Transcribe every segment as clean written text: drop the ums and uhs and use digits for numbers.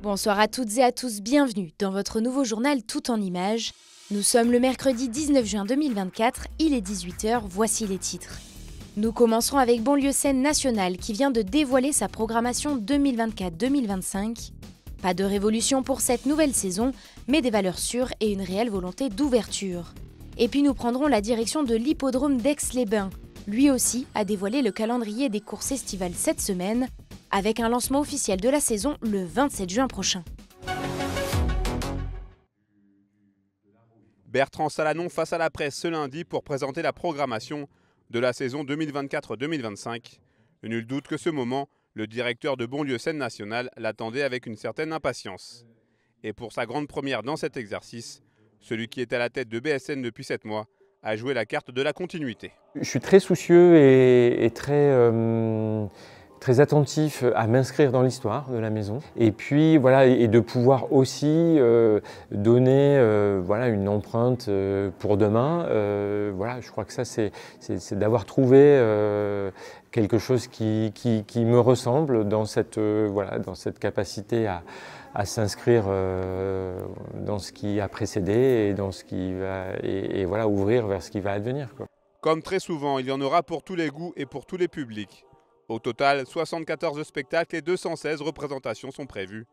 Bonsoir à toutes et à tous, bienvenue dans votre nouveau journal Tout en images. Nous sommes le mercredi 19 juin 2024, il est 18 h, voici les titres. Nous commencerons avec Banlieue Scène Nationale qui vient de dévoiler sa programmation 2024-2025. Pas de révolution pour cette nouvelle saison, mais des valeurs sûres et une réelle volonté d'ouverture. Et puis nous prendrons la direction de l'hippodrome d'Aix-les-Bains. Lui aussi a dévoilé le calendrier des courses estivales cette semaine, avec un lancement officiel de la saison le 27 juin prochain. Bertrand Salanon face à la presse ce lundi pour présenter la programmation de la saison 2024-2025. Nul doute que ce moment, le directeur de Banlieue Scène Nationale l'attendait avec une certaine impatience. Et pour sa grande première dans cet exercice, celui qui est à la tête de BSN depuis 7 mois a joué la carte de la continuité. Je suis très soucieux et très attentif à m'inscrire dans l'histoire de la maison et puis voilà, et de pouvoir aussi donner voilà, une empreinte pour demain. Voilà, je crois que ça c'est d'avoir trouvé quelque chose qui me ressemble dans cette, voilà, dans cette capacité à s'inscrire dans ce qui a précédé et dans ce qui va et voilà, ouvrir vers ce qui va advenir, quoi. Comme très souvent, il y en aura pour tous les goûts et pour tous les publics. Au total, 74 spectacles et 216 représentations sont prévues.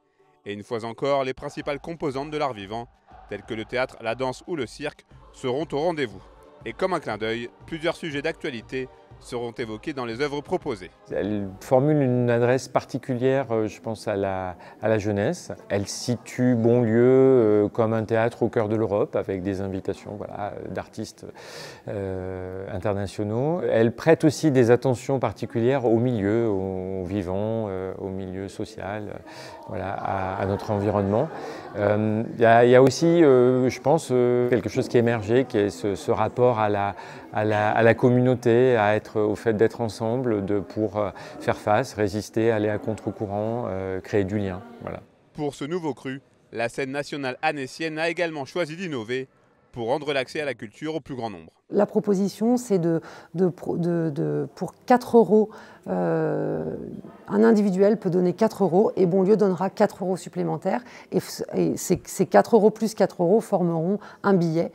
Et une fois encore, les principales composantes de l'art vivant, telles que le théâtre, la danse ou le cirque, seront au rendez-vous. Et comme un clin d'œil, plusieurs sujets d'actualité seront évoqués dans les œuvres proposées. Elle formule une adresse particulière, je pense, à la jeunesse. Elle situe Bonlieu comme un théâtre au cœur de l'Europe, avec des invitations, voilà, d'artistes internationaux. Elle prête aussi des attentions particulières au milieu, au vivant, au milieu social, voilà, à notre environnement. Il y a aussi, je pense, quelque chose qui est émergé, qui est ce rapport à la communauté, au fait d'être ensemble, pour faire face, résister, aller à contre-courant, créer du lien. Voilà. Pour ce nouveau cru, la scène nationale annécienne a également choisi d'innover pour rendre l'accès à la culture au plus grand nombre. La proposition, c'est pour 4 €, un individuel peut donner 4 € et Bonlieu donnera 4 € supplémentaires. Et ces 4 € plus 4 € formeront un billet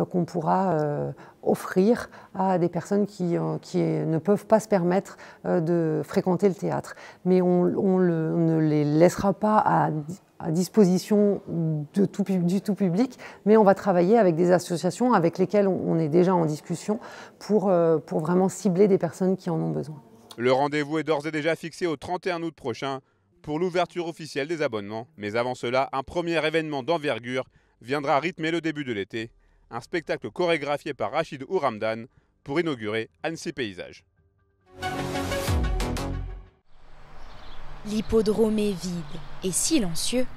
qu'on pourra offrir à des personnes qui ne peuvent pas se permettre de fréquenter le théâtre. Mais on ne les laissera pas à disposition du tout public, mais on va travailler avec des associations avec lesquelles on est déjà en discussion pour vraiment cibler des personnes qui en ont besoin. Le rendez-vous est d'ores et déjà fixé au 31 août prochain pour l'ouverture officielle des abonnements. Mais avant cela, un premier événement d'envergure viendra rythmer le début de l'été. Un spectacle chorégraphié par Rachid Ouramdan pour inaugurer Annecy Paysage. L'hippodrome est vide et silencieux,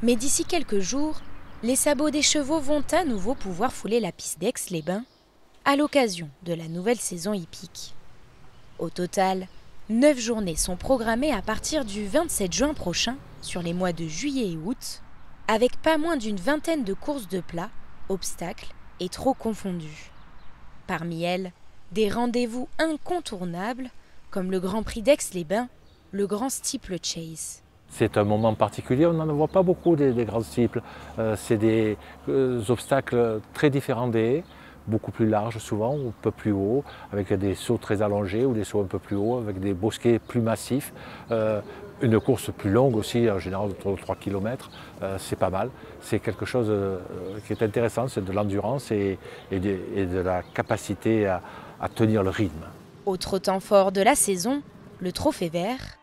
mais d'ici quelques jours, les sabots des chevaux vont à nouveau pouvoir fouler la piste d'Aix-les-Bains à l'occasion de la nouvelle saison hippique. Au total, 9 journées sont programmées à partir du 27 juin prochain sur les mois de juillet et août, avec pas moins d'une vingtaine de courses de plat, obstacles et trot confondus. Parmi elles, des rendez-vous incontournables comme le Grand Prix d'Aix-les-Bains, le Grand Steeple Chase. C'est un moment particulier, on n'en voit pas beaucoup des grands steeples. C'est des obstacles très différents des haies, beaucoup plus larges souvent, un peu plus hauts, avec des sauts très allongés ou des sauts un peu plus hauts, avec des bosquets plus massifs. Une course plus longue aussi, en général autour de 3 km, c'est pas mal. C'est quelque chose qui est intéressant, c'est de l'endurance et de la capacité à tenir le rythme. Autre temps fort de la saison, le Trophée Vert,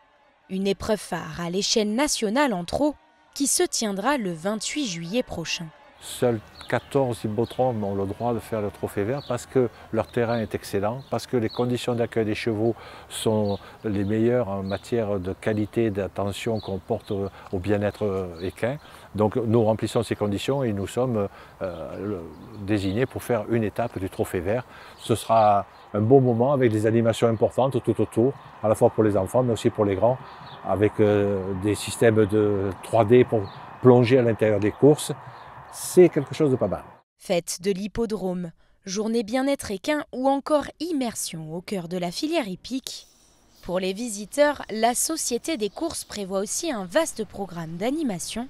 une épreuve phare à l'échelle nationale en trot qui se tiendra le 28 juillet prochain. Seuls 14 hippodromes ont le droit de faire le Trophée Vert parce que leur terrain est excellent, parce que les conditions d'accueil des chevaux sont les meilleures en matière de qualité d'attention qu'on porte au bien-être équin. Donc nous remplissons ces conditions et nous sommes désignés pour faire une étape du Trophée Vert. Ce sera un beau moment avec des animations importantes tout autour, à la fois pour les enfants mais aussi pour les grands, avec des systèmes de 3D pour plonger à l'intérieur des courses. C'est quelque chose de pas mal. Fête de l'hippodrome, journée bien-être équin ou encore immersion au cœur de la filière hippique. Pour les visiteurs, la Société des courses prévoit aussi un vaste programme d'animation,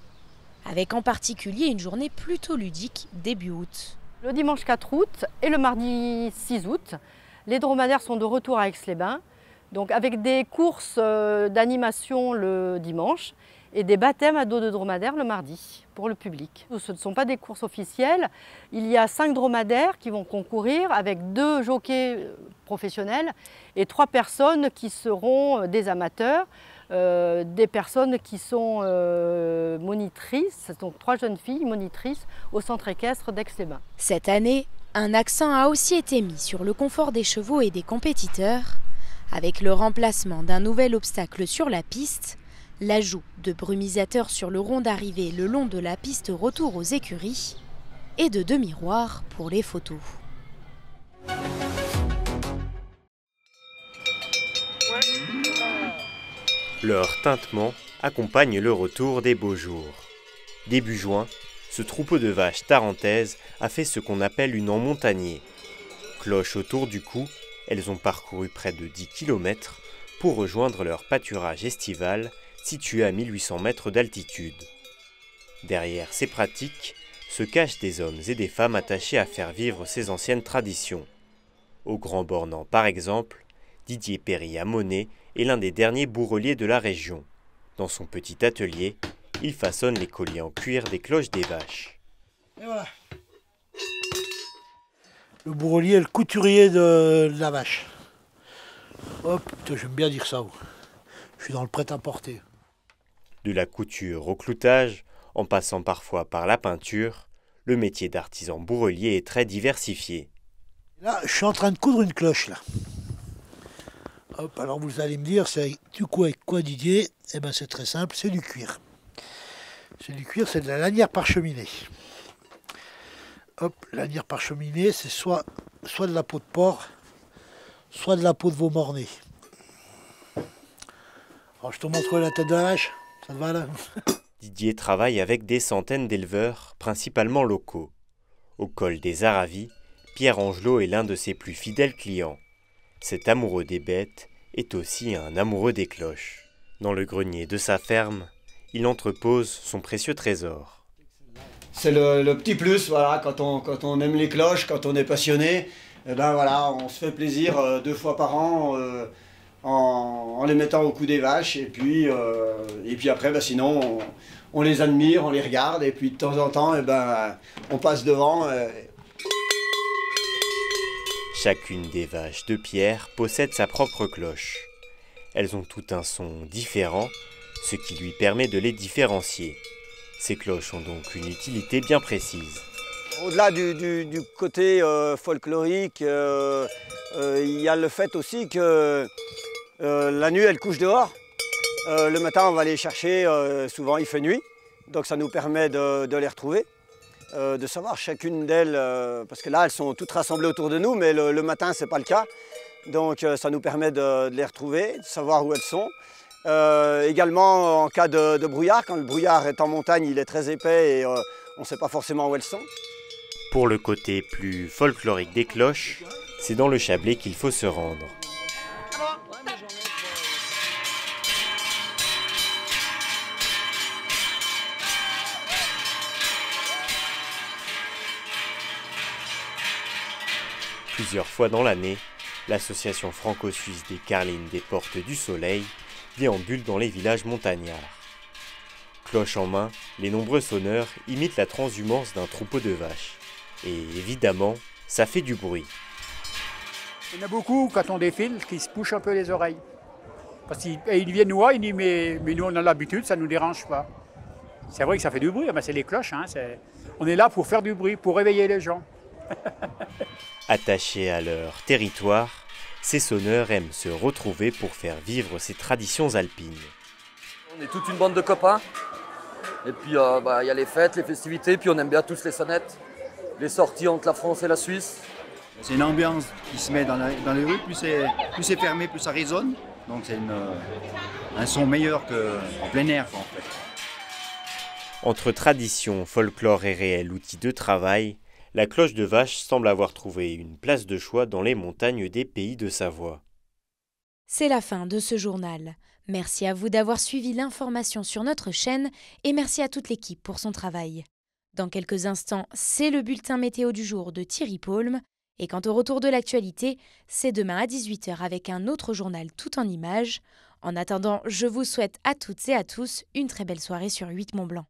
avec en particulier une journée plutôt ludique début août. Le dimanche 4 août et le mardi 6 août, les dromadaires sont de retour à Aix-les-Bains, donc avec des courses d'animation le dimanche et des baptêmes à dos de dromadaires le mardi pour le public. Ce ne sont pas des courses officielles, il y a 5 dromadaires qui vont concourir avec 2 jockeys professionnels et 3 personnes qui seront des amateurs, des personnes qui sont monitrices, donc 3 jeunes filles monitrices au centre équestre d'Aix-les-Bains. Cette année, un accent a aussi été mis sur le confort des chevaux et des compétiteurs, avec le remplacement d'un nouvel obstacle sur la piste, l'ajout de brumisateurs sur le rond d'arrivée le long de la piste retour aux écuries et de 2 miroirs pour les photos. Leur tintement accompagne le retour des beaux jours. Début juin, ce troupeau de vaches tarentaises a fait ce qu'on appelle une emmontagnée. Cloche autour du cou, elles ont parcouru près de 10 km pour rejoindre leur pâturage estival situé à 1800 mètres d'altitude. Derrière ces pratiques se cachent des hommes et des femmes attachés à faire vivre ces anciennes traditions. Au Grand Bornand par exemple, Didier Perry à Monet est l'un des derniers bourreliers de la région. Dans son petit atelier, il façonne les colliers en cuir des cloches des vaches. Et voilà. Le bourrelier, le couturier de la vache. Hop, j'aime bien dire ça. Je suis dans le prêt-à-porter. De la couture au cloutage, en passant parfois par la peinture, le métier d'artisan bourrelier est très diversifié. Là, je suis en train de coudre une cloche, là. Hop, alors vous allez me dire, c'est du coup avec quoi, Didier? Eh bien, c'est très simple, c'est du cuir. C'est du cuir, c'est de la lanière parcheminée. Hop, lanière parcheminée, c'est soit de la peau de porc, soit de la peau de veau morné. Alors, je te montre la tête de la vache, ça te va là? Didier travaille avec des centaines d'éleveurs, principalement locaux. Au col des Aravis, Pierre Angelot est l'un de ses plus fidèles clients. Cet amoureux des bêtes est aussi un amoureux des cloches. Dans le grenier de sa ferme, il entrepose son précieux trésor. C'est le petit plus, voilà, quand on aime les cloches, quand on est passionné, eh ben voilà, on se fait plaisir 2 fois par an en les mettant au cou des vaches. Et puis après, sinon, on les admire, on les regarde, et puis de temps en temps, on passe devant. Chacune des vaches de Pierre possède sa propre cloche. Elles ont tout un son différent, ce qui lui permet de les différencier. Ces cloches ont donc une utilité bien précise. Au-delà du côté folklorique, il y a le fait aussi que la nuit, elles couchent dehors. Le matin, on va les chercher, souvent il fait nuit, donc ça nous permet de les retrouver. De savoir chacune d'elles, parce que là elles sont toutes rassemblées autour de nous, mais le matin c'est pas le cas, donc ça nous permet de les retrouver, de savoir où elles sont. Également en cas de brouillard, quand le brouillard est en montagne, il est très épais et on ne sait pas forcément où elles sont. Pour le côté plus folklorique des cloches, c'est dans le Chablais qu'il faut se rendre. Plusieurs fois dans l'année, l'association franco-suisse des Carlines des Portes du Soleil déambule dans les villages montagnards. Cloche en main, les nombreux sonneurs imitent la transhumance d'un troupeau de vaches. Et évidemment, ça fait du bruit. Il y en a beaucoup, quand on défile, qui se bouchent un peu les oreilles. Parce qu'ils viennent nous voir, ils disent mais nous on a l'habitude, ça ne nous dérange pas. C'est vrai que ça fait du bruit, mais c'est les cloches. On est là pour faire du bruit, pour réveiller les gens. Attachés à leur territoire, ces sonneurs aiment se retrouver pour faire vivre ces traditions alpines. On est toute une bande de copains, et puis il y a les fêtes, les festivités, puis on aime bien tous les sonnettes, les sorties entre la France et la Suisse. C'est une ambiance qui se met dans les rues, plus c'est fermé, plus ça résonne, donc c'est un son meilleur qu'en plein air en fait. Entre tradition, folklore et réel outil de travail, la cloche de vache semble avoir trouvé une place de choix dans les montagnes des Pays de Savoie. C'est la fin de ce journal. Merci à vous d'avoir suivi l'information sur notre chaîne et merci à toute l'équipe pour son travail. Dans quelques instants, c'est le bulletin météo du jour de Thierry Paulme. Et quant au retour de l'actualité, c'est demain à 18 h avec un autre journal tout en images. En attendant, je vous souhaite à toutes et à tous une très belle soirée sur 8 Mont Blanc.